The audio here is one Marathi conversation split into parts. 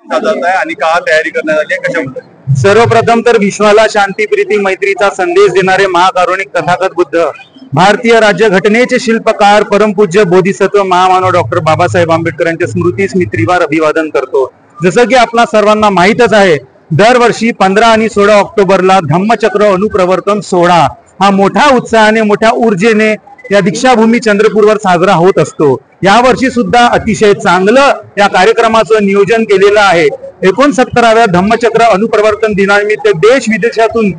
जात आहे आणि का तयारी करण्यात आली आहे, कशामुळे? सर्वप्रथम तर विश्वाला शांती प्रीती मैत्रीचा संदेश देणारे महाकारुणिक तथागत बुद्ध, भारतीय राज्यघटनेचे शिल्पकार परमपूज्य बोधिसत्व महामानव डॉक्टर बाबासाहेब आंबेडकर यांच्या स्मृतीस मी त्रिवार अभिवादन करतो। जसं की आपल्या सर्वांना माहीतच आहे, दरवर्षी 15 आणि 16 ऑक्टोबरला धम्मचक्र अनुप्रवर्तन सोहळा हा मोठ्या उत्साहाने मोठ्या ऊर्जेने या दीक्षाभूमी चंद्रपूरवर साजरा होत असतो। यावर्षी सुद्धा अतिशय चांगलं या कार्यक्रमाचं नियोजन केलेलं आहे। 69व्या धम्मचक्र अनुप्रवर्तन दिनानिमित्त देश विदेशातून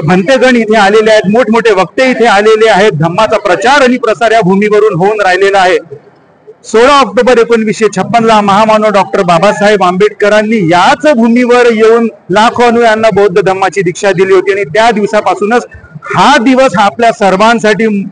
भंतेगण इथे आलेले आहेत, मोठमोठे वक्ते इथे आलेले आहेत। धम्माचा प्रचार आणि प्रसार या भूमीवरून होऊन राहिलेला आहे। 16 ऑक्टोबर 1956 महामानव डॉक्टर बाबासाहेब आंबेडकरांनी याच भूमीवर येऊन लाखो अनुयायांना बौद्ध धम्माची दीक्षा दिली होती आणि त्या दिवसापासूनच हा दिवस आपल्या सर्वांसाठी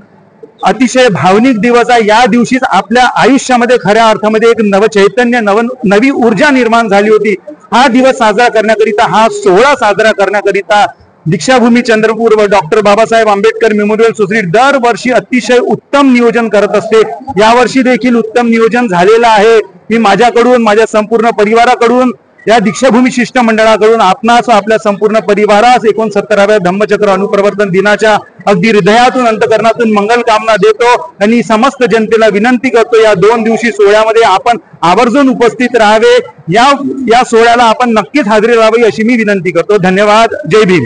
अतिशय भावनिक दिवस आहे। या दिवशीच आपल्या आयुष्यामध्ये खऱ्या अर्थामध्ये एक नवचैतन्य नवी ऊर्जा निर्माण झाली होती। हा दिवस साजरा करण्याकरिता, हा सोहळा साजरा करण्याकरिता दीक्षाभूमी चंद्रपूर व doctor Babasaheb Ambedkar memorial society दरवर्षी अतिशय उत्तम नियोजन करत असते। यावर्षी देखील उत्तम नियोजन झालेलं आहे। मी माझ्याकडून, माझ्या संपूर्ण परिवाराकडून, या दीक्षाभूमी शिष्टमंडळाकडून आपणास आपल्या संपूर्ण परिवारास 69व्या धम्मचक्र अनुप्रवर्तन दिनाच्या अगदी हृदयातून अंतकरणातून मंगल कामना देतो आणि समस्त जनतेला विनंती करतो, या 2 दिवशी सोहळ्यामध्ये आपण आवर्जून उपस्थित राहावे। या सोहळ्याला आपण नक्कीच हजेरी लावावी अशी मी विनंती करतो। धन्यवाद। जय भीम।